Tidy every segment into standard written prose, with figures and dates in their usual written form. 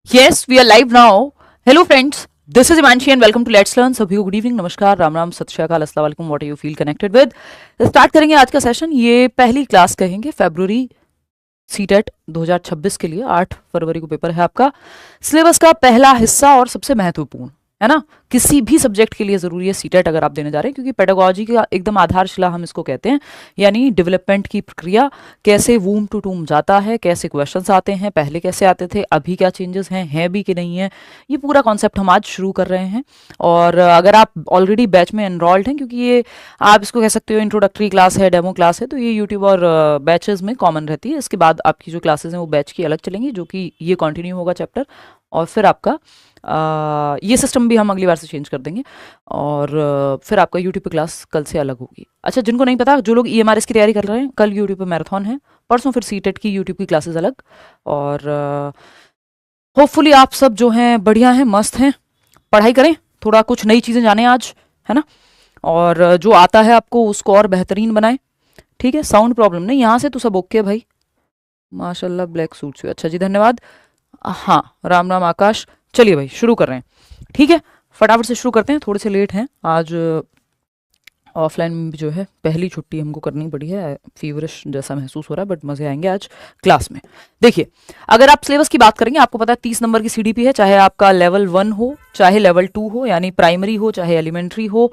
Yes, we are live now. Hello friends, this is Imanshi and welcome to Let's Learn. सभी को good evening, नमस्कार, राम राम, सत श्री अकाल, अस्सलाम वालेकुम, what you feel connected with. Start करेंगे आज का सेशन। ये पहली क्लास कहेंगे फरवरी सीटेट 2026 के लिए। 8 फरवरी को पेपर है आपका। सिलेबस का पहला हिस्सा और सबसे महत्वपूर्ण है ना, किसी भी सब्जेक्ट के लिए जरूरी है सीटेट अगर आप देने जा रहे हैं, क्योंकि पेडागोजी का एकदम आधारशिला हम इसको कहते हैं, यानी डेवलपमेंट की प्रक्रिया, कैसे वूम टू टूम जाता है, कैसे क्वेश्चंस आते हैं, पहले कैसे आते थे, अभी क्या चेंजेस हैं भी कि नहीं है, ये पूरा कॉन्सेप्ट हम आज शुरू कर रहे हैं। और अगर आप ऑलरेडी बैच में एनरोल्ड हैं, क्योंकि ये आप इसको कह सकते हो इंट्रोडक्टरी क्लास है, डेमो क्लास है, तो ये यूट्यूब और बैचेज में कॉमन रहती है। इसके बाद आपकी जो क्लासेज हैं वो बैच की अलग चलेंगी, जो कि ये कंटिन्यू होगा चैप्टर, और फिर आपका ये सिस्टम भी हम अगली बार से चेंज कर देंगे, और फिर आपका यूट्यूब पे क्लास कल से अलग होगी। अच्छा, जिनको नहीं पता, जो लोग EMRS की तैयारी कर रहे हैं, कल यूट्यूब पे मैराथन है, परसों फिर सीटेट की यूट्यूब की क्लासेस अलग। और होपफुली आप सब जो हैं बढ़िया हैं, मस्त हैं, पढ़ाई करें, थोड़ा कुछ नई चीज़ें जानें आज, है ना, और जो आता है आपको उसको और बेहतरीन बनाएं। ठीक है, साउंड प्रॉब्लम नहीं, यहाँ से तो सब ओके भाई, माशाल्लाह, ब्लैक सूट से, अच्छा जी, धन्यवाद। हाँ, राम राम आकाश। चलिए भाई शुरू कर रहे हैं, ठीक है, फटाफट से शुरू करते हैं। थोड़े से लेट हैं आज, ऑफलाइन में भी जो है पहली छुट्टी हमको करनी पड़ी है, फीवरिश जैसा महसूस हो रहा है, बट मज़े आएंगे आज क्लास में। देखिए, अगर आप सिलेबस की बात करेंगे, आपको पता है 30 नंबर की CDP है, चाहे आपका लेवल 1 हो, चाहे लेवल 2 हो, यानी प्राइमरी हो, चाहे एलिमेंट्री हो,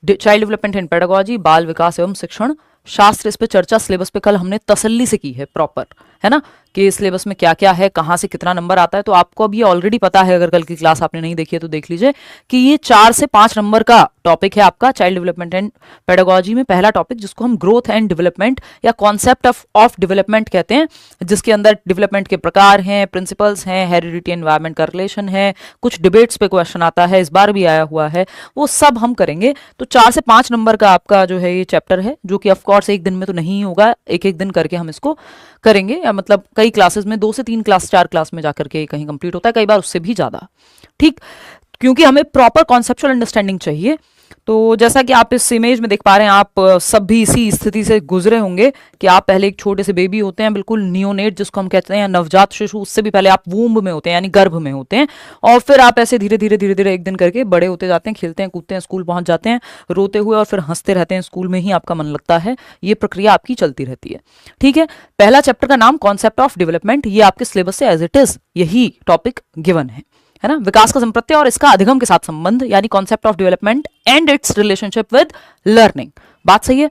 चाइल्ड डेवलपमेंट एंड पेडागोजी, बाल विकास एवं शिक्षण शास्त्र। इस पे चर्चा सिलेबस पे कल हमने तसल्ली से की है, प्रॉपर, है ना, कि सिलेबस में क्या क्या है, कहाँ से कितना नंबर आता है। तो आपको अब ये ऑलरेडी पता है, अगर कल की क्लास आपने नहीं देखी है तो देख लीजिए, कि ये 4 से 5 नंबर का टॉपिक है आपका चाइल्ड डेवलपमेंट एंड पेडागोजी में। पहला टॉपिक जिसको हम ग्रोथ एंड डेवलपमेंट या कॉन्सेप्ट ऑफ डेवलपमेंट कहते हैं, जिसके अंदर डेवलपमेंट के प्रकार हैं, प्रिंसिपल्स हैं, हेरिडिटी एनवायरमेंट का रिलेशन है, कुछ डिबेट्स पे क्वेश्चन आता है, इस बार भी आया हुआ है, वो सब हम करेंगे। तो 4 से 5 नंबर का आपका जो है ये चैप्टर है, जो कि ऑफकोर्स एक दिन में तो नहीं होगा, एक एक दिन करके हम इसको करेंगे, या मतलब कई क्लासेस में 2 से 3 क्लास 4 क्लास में जाकर के कहीं कंप्लीट होता है, कई बार उससे भी ज़्यादा, ठीक, क्योंकि हमें प्रॉपर कॉन्सेप्चुअल अंडरस्टैंडिंग चाहिए। तो जैसा कि आप इस इमेज में देख पा रहे हैं, आप सब भी इसी स्थिति से गुजरे होंगे कि आप पहले एक छोटे से बेबी होते हैं, बिल्कुल नियोनेट जिसको हम कहते हैं, नवजात शिशु, उससे भी पहले आप वूम्ब में होते हैं, यानी गर्भ में होते हैं, और फिर आप ऐसे धीरे धीरे धीरे धीरे एक दिन करके बड़े होते जाते हैं, खेलते हैं, कूदते हैं, स्कूल पहुंच जाते हैं, रोते हुए, और फिर हंसते रहते हैं, स्कूल में ही आपका मन लगता है। ये प्रक्रिया आपकी चलती रहती है, ठीक है। पहला चैप्टर का नाम कॉन्सेप्ट ऑफ डेवलपमेंट, ये आपके सिलेबस से एज इट इज यही टॉपिक गिवन है ना। विकास का संप्रत्यय और इसका अधिगम के साथ संबंध, यानी concept of development and it's relationship with learning. बात सही है।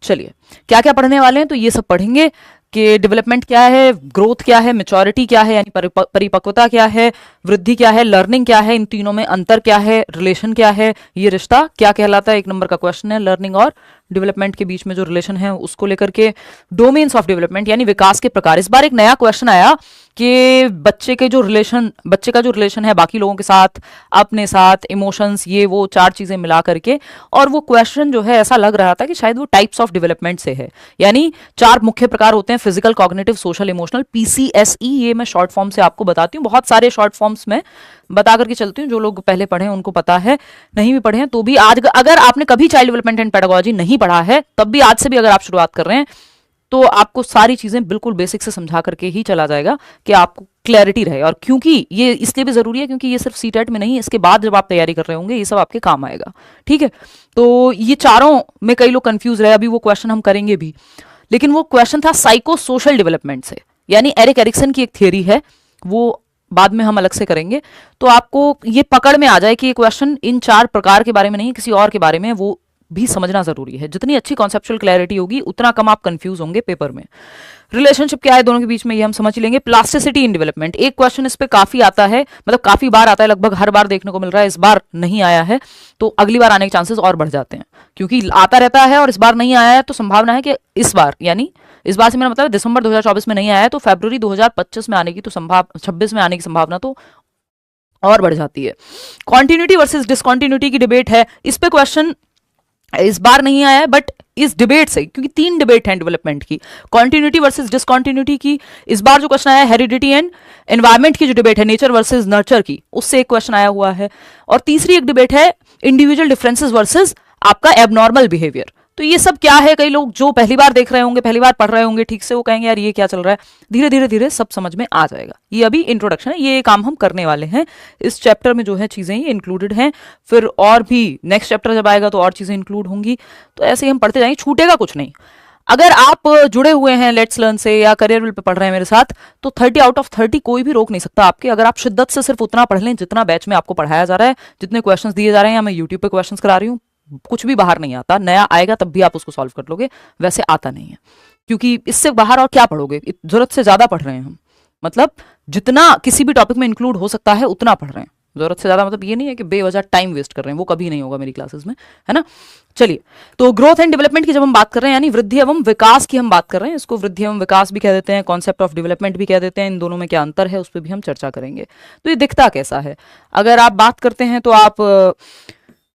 चलिए, क्या क्या पढ़ने वाले हैं, तो ये सब पढ़ेंगे कि डेवलपमेंट क्या है, ग्रोथ क्या है, मैच्योरिटी क्या है, यानी परिपक्वता क्या है, वृद्धि क्या है, लर्निंग क्या है, इन तीनों में अंतर क्या है, रिलेशन क्या है, ये रिश्ता क्या कहलाता है। 1 नंबर का क्वेश्चन है, लर्निंग और डेवलपमेंट के बीच में जो रिलेशन है उसको लेकर के। डोमेन्स ऑफ डेवलपमेंट, यानी विकास के प्रकार। इस बार एक नया क्वेश्चन आया कि बच्चे का जो रिलेशन है बाकी लोगों के साथ, अपने साथ, इमोशंस, ये वो 4 चीजें मिला करके, और वो क्वेश्चन जो है ऐसा लग रहा था कि शायद वो टाइप्स ऑफ डेवलपमेंट से है, यानी 4 मुख्य प्रकार होते हैं, physical, cognitive, social, emotional, PCSE। ये मैं शॉर्ट फॉर्म से आपको बताती हूँ, बहुत सारे शॉर्ट फॉर्म्स में बता करके चलती हूँ, जो लोग पहले पढ़े हैं उनको पता है, नहीं भी पढ़े हैं तो भी आज अगर आपने कभी चाइल्ड डेवलपमेंट एंड पेडागोजी नहीं पढ़ा है, तब भी आज से भी अगर आप शुरुआत कर रहे हैं, तो आपको सारी चीजें बिल्कुल बेसिक से समझा करके ही चला जाएगा कि आपको क्लैरिटी रहे। और क्योंकि ये इसलिए भी जरूरी है, क्योंकि ये सिर्फ सीटेट में नहीं, इसके बाद जब आप तैयारी कर रहे होंगे ये सब आपके काम आएगा, ठीक है। तो ये चारों में कई लोग कंफ्यूज रहे, अभी वो क्वेश्चन हम करेंगे भी, लेकिन वो क्वेश्चन था साइको सोशल डेवलपमेंट से, यानी एरिक एरिक्सन की एक थियरी है, वो बाद में हम अलग से करेंगे। तो आपको ये पकड़ में आ जाए कि ये क्वेश्चन इन 4 प्रकार के बारे में नहीं, किसी और के बारे में, वो भी समझना जरूरी है। जितनी अच्छी कॉन्सेप्चुअल क्लैरिटी होगी उतना कम आप कंफ्यूज होंगे पेपर में। रिलेशनशिप क्या है दोनों के बीच में, ये हम समझ लेंगे। प्लास्टिसिटी इन डेवलपमेंट, एक क्वेश्चन इस पे काफी आता है, मतलब काफी बार आता है, लगभग हर बार देखने को मिल रहा है, इस बार नहीं आया है तो अगली बार आने के चांसेस और बढ़ जाते हैं, क्योंकि आता रहता है और इस बार नहीं आया है, तो संभावना है कि इस बार, यानी इस बार से मेरा मतलब दिसंबर 2024 में नहीं आया है, तो फरवरी 2025 में आने की तो 26 में आने की संभावना तो और बढ़ जाती है। कॉन्टिन्यूटी वर्सेस डिसकॉन्टिन्यूटी की डिबेट है, इस पे क्वेश्चन इस बार नहीं आया है, बट इस डिबेट से, क्योंकि 3 डिबेट हैं डेवलपमेंट की, कॉन्टिन्यूटी वर्सेस डिसकॉन्टिन्यूटी की। इस बार जो क्वेश्चन आया हेरिडिटी एंड एनवायरमेंट की जो डिबेट है, नेचर वर्सेस नर्चर की, उससे एक क्वेश्चन आया हुआ है। और तीसरी एक डिबेट है इंडिविजुअल डिफरेंसेस वर्सेस आपका एबनॉर्मल बिहेवियर, तो ये सब क्या है, कई लोग जो पहली बार देख रहे होंगे, पहली बार पढ़ रहे होंगे ठीक से, वो कहेंगे यार ये क्या चल रहा है। धीरे धीरे धीरे सब समझ में आ जाएगा। ये अभी इंट्रोडक्शन है, ये काम हम करने वाले हैं इस चैप्टर में, जो है चीजें ये इंक्लूडेड हैं। फिर और भी नेक्स्ट चैप्टर जब आएगा तो और चीजें इंक्लूड होंगी। तो ऐसे ही हम पढ़ते जाएंगे, छूटेगा कुछ नहीं। अगर आप जुड़े हुए हैं लेट्स लर्न से या करियर विल पे पढ़ रहे हैं मेरे साथ, तो 30 आउट ऑफ 30 कोई भी रोक नहीं सकता आपके। अगर आप शिद्दत से सिर्फ उतना पढ़ लें जितना बैच में आपको पढ़ाया जा रहा है, जितने क्वेश्चंस दिए जा रहे हैं, या मैं यूट्यूब पे क्वेश्चंस करा रही हूँ, कुछ भी बाहर नहीं आता। नया आएगा तब भी आप उसको सॉल्व कर लोगे, वैसे आता नहीं है। क्योंकि इससे बाहर और क्या पढ़ोगे, जरूरत से ज्यादा पढ़ रहे हैं हम। मतलब जितना किसी भी टॉपिक में इंक्लूड हो सकता है उतना पढ़ रहे हैं। जरूरत से ज्यादा मतलब ये नहीं है कि बेवजह टाइम वेस्ट कर रहे हैं, वो कभी नहीं होगा मेरी क्लासेस में, है ना। चलिए, तो ग्रोथ एंड डेवलपमेंट की जब हम बात कर रहे हैं, यानी वृद्धि एवं विकास की हम बात कर रहे हैं, इसको वृद्धि एवं विकास भी कह देते हैं, कॉन्सेप्ट ऑफ डेवलपमेंट भी कह देते हैं। इन दोनों में क्या अंतर है उस पर भी हम चर्चा करेंगे। तो ये दिखता कैसा है, अगर आप बात करते हैं तो आप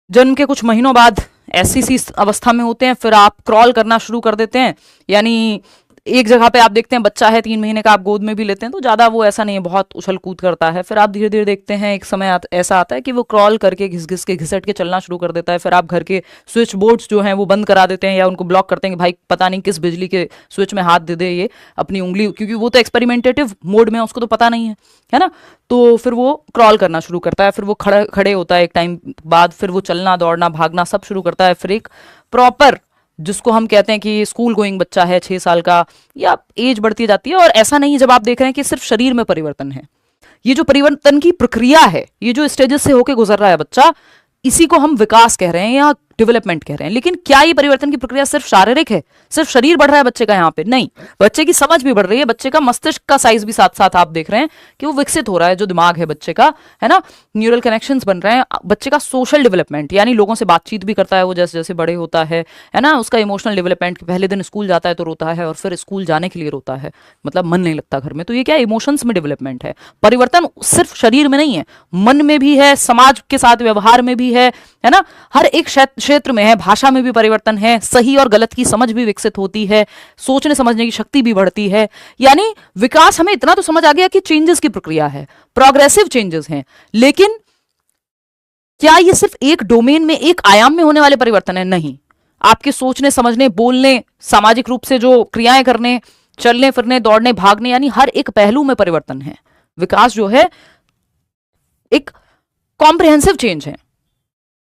जन्म के कुछ महीनों बाद ऐसी सी अवस्था में होते हैं, फिर आप क्रॉल करना शुरू कर देते हैं। यानी एक जगह पे आप देखते हैं बच्चा है 3 महीने का, आप गोद में भी लेते हैं तो ज्यादा वो ऐसा नहीं है, बहुत उछल कूद करता है। फिर आप धीरे धीरे देखते हैं एक समय ऐसा आता है कि वो क्रॉल करके घिस घिस के घिसट के चलना शुरू कर देता है। फिर आप घर के स्विच बोर्ड्स जो हैं वो बंद करा देते हैं या उनको ब्लॉक करते हैं कि भाई पता नहीं किस बिजली के स्विच में हाथ दे दे ये अपनी उंगली, क्योंकि वो तो एक्सपेरिमेंटेटिव मोड में है, उसको तो पता नहीं है ना। तो फिर वो क्रॉल करना शुरू करता है, फिर वो खड़े होता है एक टाइम बाद, फिर वो चलना दौड़ना भागना सब शुरू करता है। फिर एक प्रॉपर, जिसको हम कहते हैं कि स्कूल गोइंग बच्चा है 6 साल का, या एज बढ़ती जाती है। और ऐसा नहीं जब आप देख रहे हैं कि सिर्फ शरीर में परिवर्तन है, ये जो परिवर्तन की प्रक्रिया है, ये जो स्टेजेस से होके गुजर रहा है बच्चा, इसी को हम विकास कह रहे हैं या डेवलपमेंट कह रहे हैं। लेकिन क्या ये परिवर्तन की प्रक्रिया सिर्फ शारीरिक है, सिर्फ शरीर बढ़ रहा है बच्चे का? यहाँ पे नहीं, बच्चे की समझ भी बढ़ रही है, बच्चे का मस्तिष्क का साइज भी साथ साथ आप देख रहे हैं कि वो विकसित हो रहा है, जो दिमाग है बच्चे का, है ना, न्यूरल कनेक्शंस बन रहे हैं। बच्चे का सोशल डेवलपमेंट, यानी लोगों से बातचीत भी करता है वो जैसे जैसे बड़े होता है ना। उसका इमोशनल डेवलपमेंट, पहले दिन स्कूल जाता है तो रोता है और फिर स्कूल जाने के लिए रोता है, मतलब मन नहीं लगता घर में। तो ये क्या इमोशंस में डेवलपमेंट है। परिवर्तन सिर्फ शरीर में नहीं है, मन में भी है, समाज के साथ व्यवहार में भी है ना, हर एक क्षेत्र में है। भाषा में भी परिवर्तन है, सही और गलत की समझ भी विकसित होती है, सोचने समझने की शक्ति भी बढ़ती है। यानी विकास, हमें इतना तो समझ आ गया कि चेंजेस की प्रक्रिया है, प्रोग्रेसिव चेंजेस हैं। लेकिन क्या ये सिर्फ एक डोमेन में, एक आयाम में होने वाले परिवर्तन है? नहीं, आपके सोचने समझने, बोलने, सामाजिक रूप से जो क्रियाएं करने, चलने फिरने, दौड़ने भागने, यानी हर एक पहलू में परिवर्तन है। विकास जो है एक कॉम्प्रिहेंसिव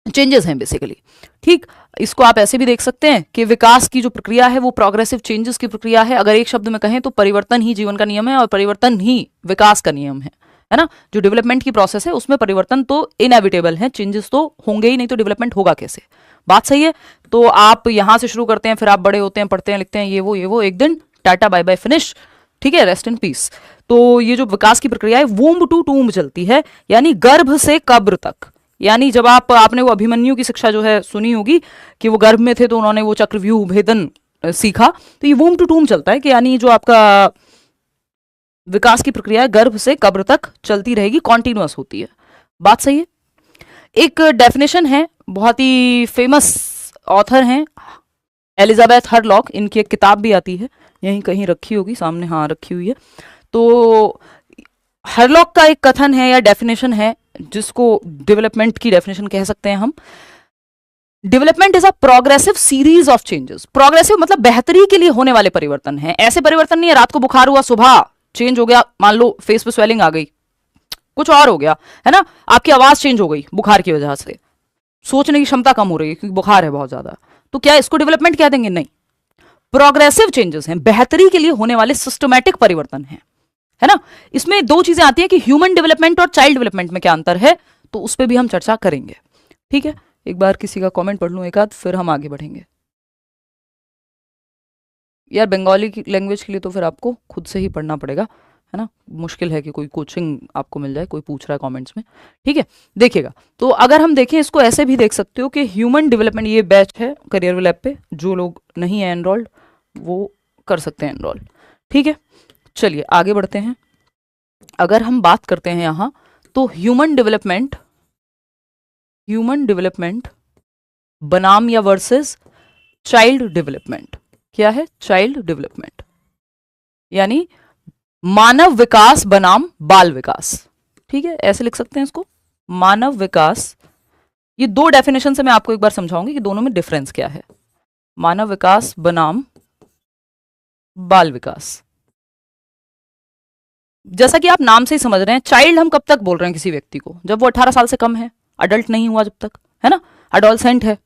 चेंजेस हैं बेसिकली। ठीक, इसको आप ऐसे भी देख सकते हैं कि विकास की जो प्रक्रिया है वो प्रोग्रेसिव चेंजेस की प्रक्रिया है। अगर एक शब्द में कहें तो परिवर्तन ही जीवन का नियम है और परिवर्तन ही विकास का नियम है ना। जो डेवलपमेंट की प्रोसेस है उसमें परिवर्तन तो इनएविटेबल है, चेंजेस तो होंगे ही, नहीं तो डेवलपमेंट होगा कैसे? बात सही है। तो आप यहां से शुरू करते हैं, फिर आप बड़े होते हैं, पढ़ते हैं, लिखते हैं, ये वो, एक दिन टाटा बाय बाय फिनिश, ठीक है, रेस्ट इन पीस। तो ये जो विकास की प्रक्रिया है वूम्ब टू टूम्ब चलती है, यानी गर्भ से कब्र तक। यानी जब आपने वो अभिमन्यु की शिक्षा जो है सुनी होगी कि वो गर्भ में थे तो उन्होंने वो चक्रव्यूह भेदन सीखा, तो ये वूम्ब टू टूम्ब चलता है कि यानी जो आपका विकास की प्रक्रिया है गर्भ से कब्र तक चलती रहेगी, कॉन्टिन्यूअस होती है। बात सही है। एक डेफिनेशन है, बहुत ही फेमस ऑथर हैं एलिजाबेथ हरलॉक, इनकी एक किताब भी आती है, यहीं कहीं रखी होगी सामने, हाँ रखी हुई है। तो हरलॉक का एक कथन है या डेफिनेशन है, जिसको डेवलपमेंट की डेफिनेशन कह सकते हैं हम। Development is a progressive series of changes. Progressive मतलब बेहतरी के लिए होने वाले परिवर्तन हैं। ऐसे परिवर्तन नहीं है रात को बुखार हुआ, सुबह चेंज हो गया, मान लो फेस पे स्वेलिंग आ गई, कुछ और हो गया, है ना, आपकी आवाज चेंज हो गई बुखार की वजह से, सोचने की क्षमता कम हो रही है क्योंकि बुखार है बहुत ज्यादा, तो क्या इसको डेवलपमेंट कह देंगे? नहीं, प्रोग्रेसिव चेंजेस हैं, बेहतरी के लिए होने वाले सिस्टमैटिक परिवर्तन हैं, है ना। इसमें दो चीजें आती हैं कि ह्यूमन डेवलपमेंट और चाइल्ड डेवलपमेंट में क्या अंतर है, तो उस पर भी हम चर्चा करेंगे। ठीक है, एक बार किसी का कमेंट पढ़ लूं एक आध, फिर हम आगे बढ़ेंगे। यार बंगाली की लैंग्वेज के लिए तो फिर आपको खुद से ही पढ़ना पड़ेगा, है ना, मुश्किल है कि कोई कोचिंग आपको मिल जाए, कोई पूछ रहा है कमेंट्स में। ठीक है, देखिएगा, तो अगर हम देखें इसको ऐसे भी देख सकते हो कि ह्यूमन डेवलपमेंट, ये बैच है करियर विल ऐप पे, जो लोग नहीं है एनरोल्ड वो कर सकते हैं एनरोल। ठीक है, चलिए आगे बढ़ते हैं। अगर हम बात करते हैं यहां तो ह्यूमन डेवलपमेंट बनाम या वर्सेस चाइल्ड डेवलपमेंट। क्या है? चाइल्ड डेवलपमेंट, यानी मानव विकास बनाम बाल विकास। ठीक है, ऐसे लिख सकते हैं इसको, मानव विकास। ये दो डेफिनेशन से मैं आपको एक बार समझाऊंगी कि दोनों में डिफरेंस क्या है। मानव विकास बनाम बाल विकास। जैसा कि आप नाम से ही समझ रहे हैं, चाइल्ड हम कब तक बोल रहे हैं किसी व्यक्ति को, जब वो 18 साल से कम है, अडल्ट नहीं हुआ जब तक, है ना, अडोलसेंट है,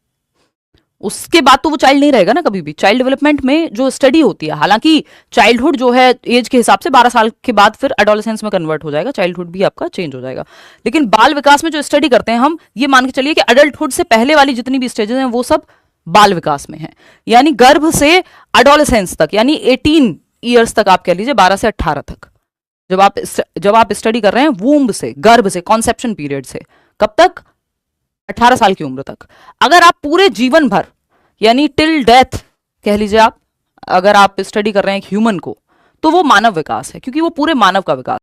उसके बाद तो वो चाइल्ड नहीं रहेगा ना कभी भी। चाइल्ड डेवलपमेंट में जो स्टडी होती है, हालांकि चाइल्डहुड जो है एज के हिसाब से 12 साल के बाद फिर एडोलेसेंस में कन्वर्ट हो जाएगा, चाइल्डहुड भी आपका चेंज हो जाएगा, लेकिन बाल विकास में जो स्टडी करते हैं हम, ये मान के चलिए कि अडल्टहुड से पहले वाली जितनी भी स्टेजेस हैं वो सब बाल विकास में है, यानी गर्भ से एडोलेसेंस तक, यानी 18 ईयर्स तक, आप कह लीजिए 12 से 18 तक, जब आप स्टडी कर रहे हैं वूम्ब से, गर्भ से, कॉन्सेप्शन पीरियड से, कब तक, 18 साल की उम्र तक। अगर आप पूरे जीवन भर, यानी टिल डेथ कह लीजिए आप, अगर आप स्टडी कर रहे हैं एक ह्यूमन को, तो वो मानव विकास है, क्योंकि वो पूरे मानव का विकास